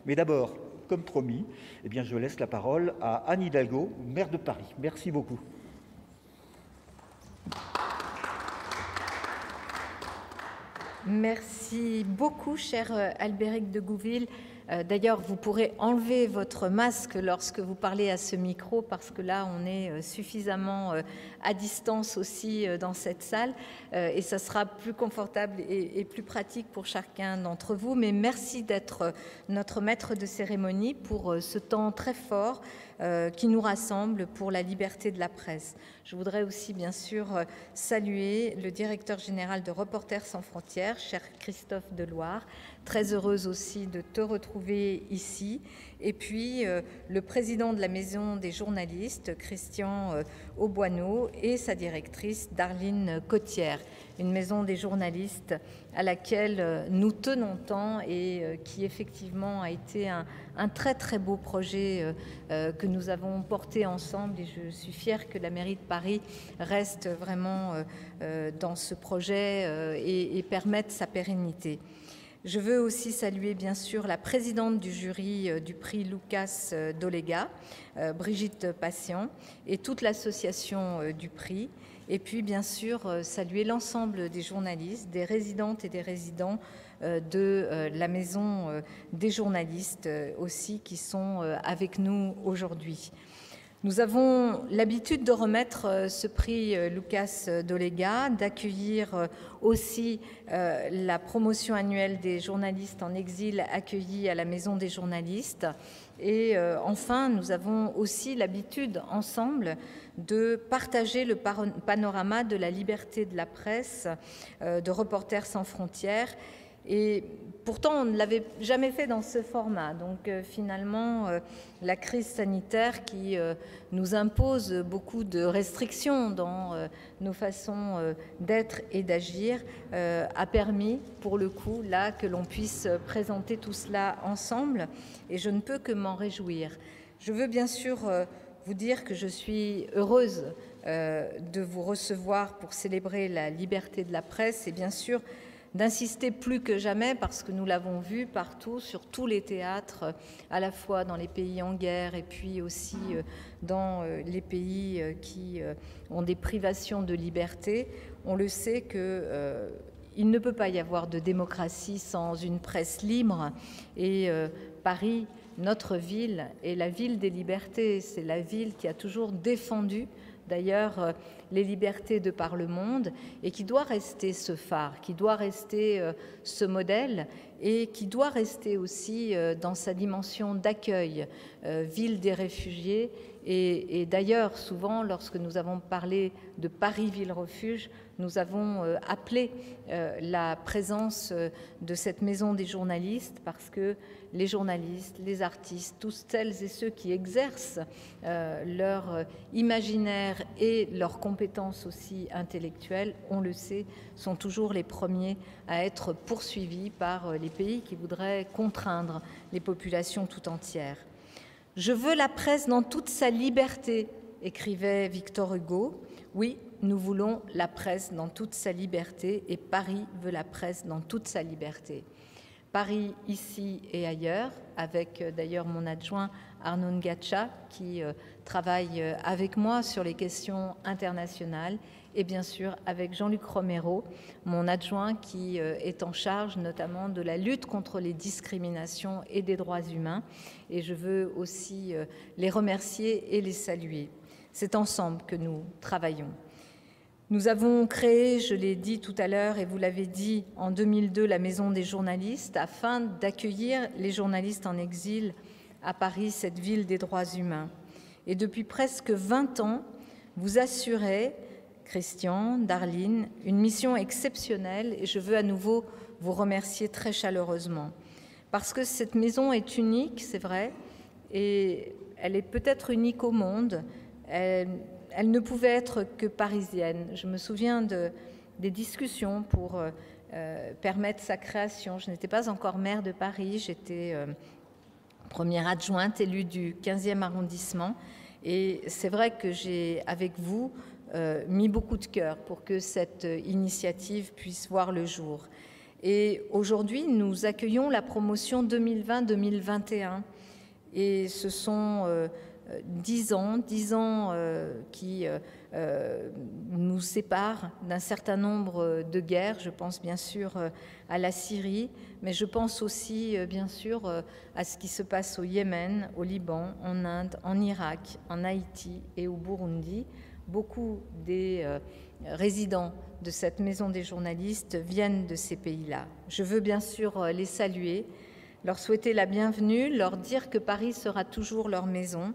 Mais d'abord, comme promis, eh bien, je laisse la parole à Anne Hidalgo, maire de Paris. Merci beaucoup. Merci beaucoup, cher Albéric de Gouville. D'ailleurs, vous pourrez enlever votre masque lorsque vous parlez à ce micro, parce que là, on est suffisamment à distance aussi dans cette salle, et ça sera plus confortable et plus pratique pour chacun d'entre vous. Mais merci d'être notre maître de cérémonie pour ce temps très fort qui nous rassemble pour la liberté de la presse. Je voudrais aussi, bien sûr, saluer le directeur général de Reporters sans frontières, cher Christophe Deloire, très heureuse aussi de te retrouver ici. Et puis, le président de la Maison des journalistes, Christian Auboineau, et sa directrice, Darline Cottière. Une maison des journalistes à laquelle nous tenons tant et qui effectivement a été un très très beau projet que nous avons porté ensemble, et je suis fière que la mairie de Paris reste vraiment dans ce projet et permette sa pérennité. Je veux aussi saluer bien sûr la présidente du jury du prix Lucas Dolega, Brigitte Patient, et toute l'association du prix. Et puis bien sûr saluer l'ensemble des journalistes, des résidentes et des résidents de la maison des journalistes aussi qui sont avec nous aujourd'hui. Nous avons l'habitude de remettre ce prix Lucas Dolega, d'accueillir aussi la promotion annuelle des journalistes en exil accueillis à la Maison des journalistes. Et enfin, nous avons aussi l'habitude ensemble de partager le panorama de la liberté de la presse, de Reporters sans frontières. Et pourtant, on ne l'avait jamais fait dans ce format. Donc finalement, la crise sanitaire qui nous impose beaucoup de restrictions dans nos façons d'être et d'agir a permis, pour le coup, là, que l'on puisse présenter tout cela ensemble. Et je ne peux que m'en réjouir. Je veux bien sûr vous dire que je suis heureuse de vous recevoir pour célébrer la liberté de la presse et bien sûr d'insister plus que jamais, parce que nous l'avons vu partout, sur tous les théâtres, à la fois dans les pays en guerre et puis aussi dans les pays qui ont des privations de liberté. On le sait que il ne peut pas y avoir de démocratie sans une presse libre, et Paris, notre ville, est la ville des libertés. C'est la ville qui a toujours défendu d'ailleurs les libertés de par le monde, et qui doit rester ce phare, qui doit rester ce modèle, et qui doit rester aussi dans sa dimension d'accueil, ville des réfugiés. Et d'ailleurs, souvent, lorsque nous avons parlé de Paris Ville Refuge, nous avons appelé la présence de cette maison des journalistes, parce que les journalistes, les artistes, tous celles et ceux qui exercent leur imaginaire et leurs compétences aussi intellectuelles, on le sait, sont toujours les premiers à être poursuivis par les pays qui voudraient contraindre les populations tout entières. « Je veux la presse dans toute sa liberté », écrivait Victor Hugo. Oui, nous voulons la presse dans toute sa liberté, et Paris veut la presse dans toute sa liberté. Paris, ici et ailleurs, avec d'ailleurs mon adjoint Arnaud Ngacha, qui travaille avec moi sur les questions internationales, et bien sûr avec Jean-Luc Romero, mon adjoint qui est en charge notamment de la lutte contre les discriminations et des droits humains. Et je veux aussi les remercier et les saluer. C'est ensemble que nous travaillons. Nous avons créé, je l'ai dit tout à l'heure et vous l'avez dit, en 2002, la Maison des journalistes afin d'accueillir les journalistes en exil à Paris, cette ville des droits humains. Et depuis presque 20 ans, vous assurez, Christian, Darline, une mission exceptionnelle, et je veux à nouveau vous remercier très chaleureusement. Parce que cette maison est unique, c'est vrai, et elle est peut-être unique au monde. Elle ne pouvait être que parisienne. Je me souviens des discussions pour permettre sa création. Je n'étais pas encore maire de Paris, j'étais première adjointe élue du 15e arrondissement. Et c'est vrai que j'ai, avec vous, mis beaucoup de cœur pour que cette initiative puisse voir le jour. Et aujourd'hui, nous accueillons la promotion 2020-2021. Et ce sont 10 ans qui nous séparent d'un certain nombre de guerres. Je pense bien sûr à la Syrie, mais je pense aussi bien sûr à ce qui se passe au Yémen, au Liban, en Inde, en Irak, en Haïti et au Burundi. Beaucoup des résidents de cette maison des journalistes viennent de ces pays-là. Je veux bien sûr les saluer, leur souhaiter la bienvenue, leur dire que Paris sera toujours leur maison,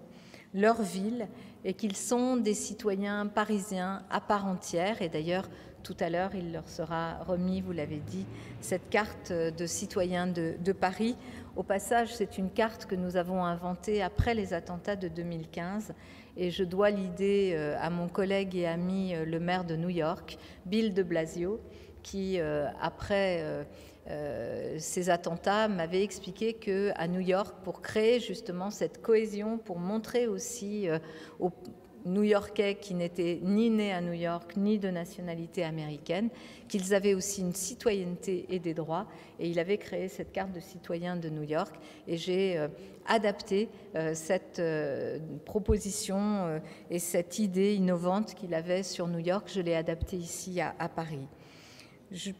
leur ville, et qu'ils sont des citoyens parisiens à part entière. Et d'ailleurs, tout à l'heure, il leur sera remis, vous l'avez dit, cette carte de citoyen de Paris. Au passage, c'est une carte que nous avons inventée après les attentats de 2015. Et je dois l'idée à mon collègue et ami, le maire de New York, Bill de Blasio, qui, après ces attentats, m'avait expliqué qu'à New York, pour créer justement cette cohésion, pour montrer aussi aux New-Yorkais qui n'étaient ni nés à New York, ni de nationalité américaine, qu'ils avaient aussi une citoyenneté et des droits. Et il avait créé cette carte de citoyen de New York. Et j'ai adapté cette proposition et cette idée innovante qu'il avait sur New York. Je l'ai adaptée ici à Paris.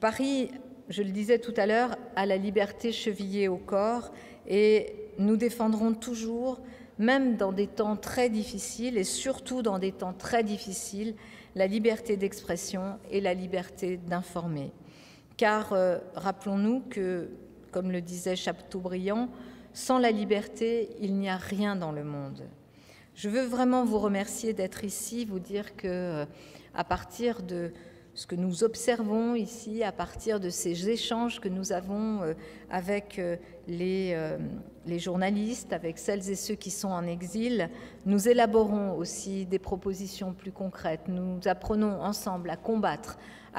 Paris, je le disais tout à l'heure, a la liberté chevillée au corps, et nous défendrons toujours, même dans des temps très difficiles et surtout dans des temps très difficiles, la liberté d'expression et la liberté d'informer. Car rappelons-nous que, comme le disait Chateaubriand, sans la liberté, il n'y a rien dans le monde. Je veux vraiment vous remercier d'être ici, vous dire que à partir de ce que nous observons ici, à partir de ces échanges que nous avons avec les journalistes, avec celles et ceux qui sont en exil, nous élaborons aussi des propositions plus concrètes. Nous apprenons ensemble à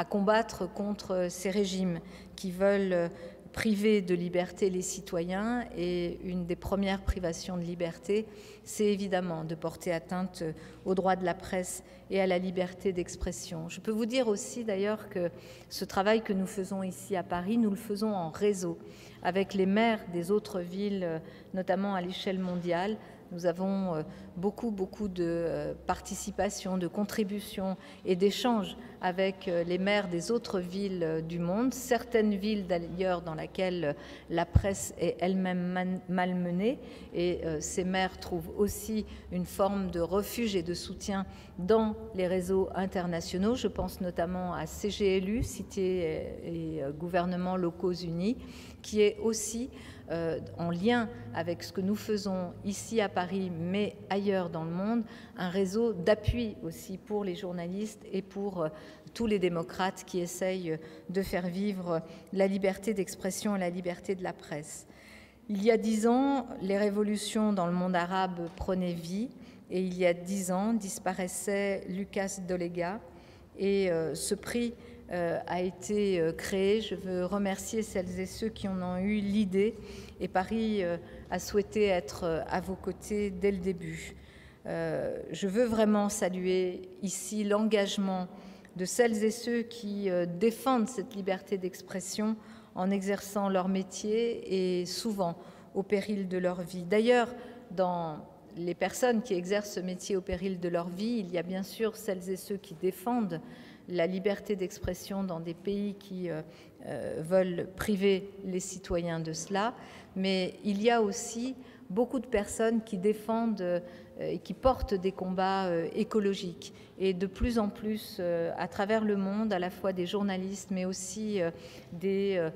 combattre contre ces régimes qui veulent priver de liberté les citoyens, et une des premières privations de liberté, c'est évidemment de porter atteinte aux droits de la presse et à la liberté d'expression. Je peux vous dire aussi d'ailleurs que ce travail que nous faisons ici à Paris, nous le faisons en réseau avec les maires des autres villes, notamment à l'échelle mondiale. Nous avons beaucoup de participation, de contribution et d'échanges avec les maires des autres villes du monde, certaines villes d'ailleurs dans lesquelles la presse est elle-même malmenée, et ces maires trouvent aussi une forme de refuge et de soutien dans les réseaux internationaux. Je pense notamment à CGLU, Cité et Gouvernements Locaux Unis, qui est aussi en lien avec ce que nous faisons ici à Paris, mais ailleurs dans le monde, un réseau d'appui aussi pour les journalistes et pour tous les démocrates qui essayent de faire vivre la liberté d'expression et la liberté de la presse. Il y a 10 ans, les révolutions dans le monde arabe prenaient vie, et il y a 10 ans disparaissait Lucas Dolega, et ce prix a été créé. Je veux remercier celles et ceux qui en ont eu l'idée, et Paris a souhaité être à vos côtés dès le début. Je veux vraiment saluer ici l'engagement de celles et ceux qui défendent cette liberté d'expression en exerçant leur métier et souvent au péril de leur vie. D'ailleurs, dans les personnes qui exercent ce métier au péril de leur vie, il y a bien sûr celles et ceux qui défendent la liberté d'expression dans des pays qui veulent priver les citoyens de cela, mais il y a aussi beaucoup de personnes qui défendent et qui portent des combats écologiques, et de plus en plus à travers le monde, à la fois des journalistes mais aussi des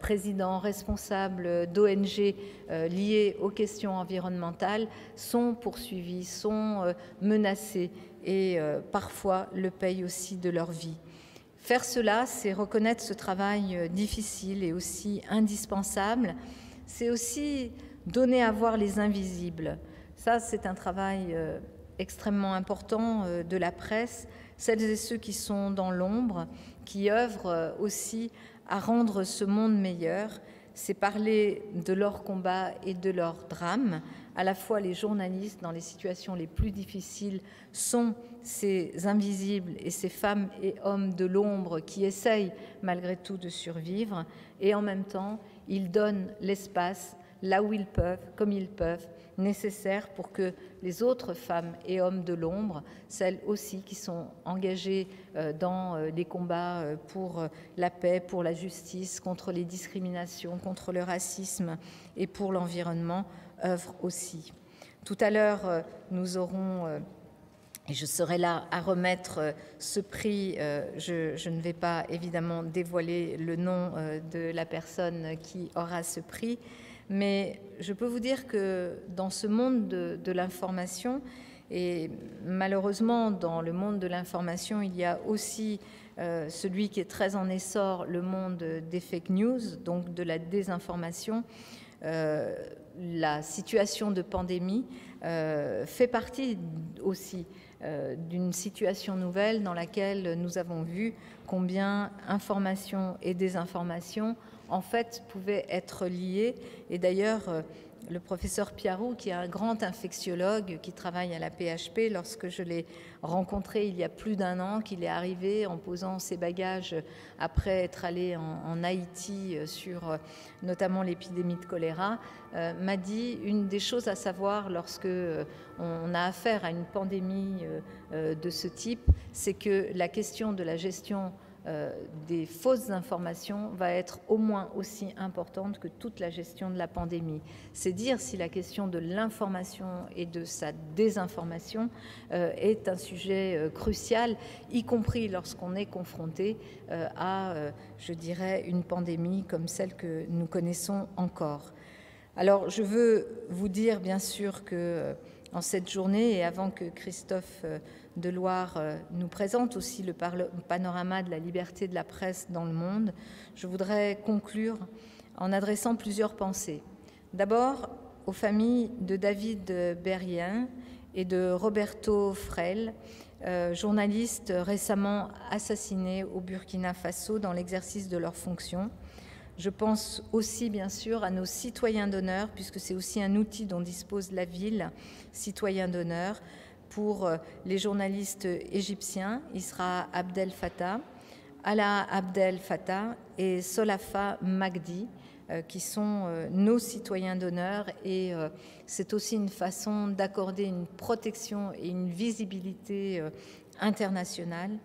présidents responsables d'ONG liées aux questions environnementales sont poursuivis, sont menacés, et parfois le payent aussi de leur vie. Faire cela, c'est reconnaître ce travail difficile et aussi indispensable. C'est aussi donner à voir les invisibles. Ça, c'est un travail extrêmement important de la presse. Celles et ceux qui sont dans l'ombre, qui œuvrent aussi à rendre ce monde meilleur. c'est parler de leur combat et de leur drame. À la fois, les journalistes, dans les situations les plus difficiles, sont ces invisibles et ces femmes et hommes de l'ombre qui essayent malgré tout de survivre. Et en même temps, ils donnent l'espace là où ils peuvent, comme ils peuvent, nécessaire pour que les autres femmes et hommes de l'ombre, celles aussi qui sont engagées dans les combats pour la paix, pour la justice, contre les discriminations, contre le racisme et pour l'environnement, œuvrent aussi. Tout à l'heure, nous aurons, et je serai là à remettre ce prix, je ne vais pas évidemment dévoiler le nom de la personne qui aura ce prix, mais je peux vous dire que dans ce monde de l'information, et malheureusement dans le monde de l'information, il y a aussi celui qui est très en essor, le monde des fake news, donc de la désinformation. La situation de pandémie fait partie aussi d'une situation nouvelle dans laquelle nous avons vu combien information et désinformation en fait pouvaient être liées. Et d'ailleurs, le professeur Piarou, qui est un grand infectiologue qui travaille à la PHP, lorsque je l'ai rencontré il y a plus d'1 an, qu'il est arrivé en posant ses bagages après être allé en Haïti sur notamment l'épidémie de choléra, m'a dit une des choses à savoir lorsque on a affaire à une pandémie de ce type, c'est que la question de la gestion des fausses informations va être au moins aussi importante que toute la gestion de la pandémie. C'est dire si la question de l'information et de sa désinformation est un sujet crucial, y compris lorsqu'on est confronté à, je dirais, une pandémie comme celle que nous connaissons encore. Alors, je veux vous dire, bien sûr, que en cette journée, et avant que Christophe Deloire nous présente aussi le panorama de la liberté de la presse dans le monde, je voudrais conclure en adressant plusieurs pensées. D'abord, aux familles de David Berrien et de Roberto Frel, journalistes récemment assassinés au Burkina Faso dans l'exercice de leurs fonctions. Je pense aussi, bien sûr, à nos citoyens d'honneur, puisque c'est aussi un outil dont dispose la ville, citoyens d'honneur, pour les journalistes égyptiens, Isra Abdel Fattah, Alaa Abdel Fattah et Solafa Magdi, qui sont nos citoyens d'honneur. Et c'est aussi une façon d'accorder une protection et une visibilité internationale.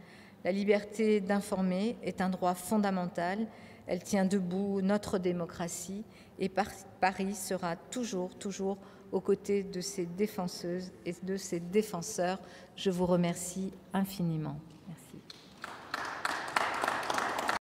La liberté d'informer est un droit fondamental. Elle tient debout notre démocratie et Paris sera toujours aux côtés de ses défenseuses et de ses défenseurs. Je vous remercie infiniment.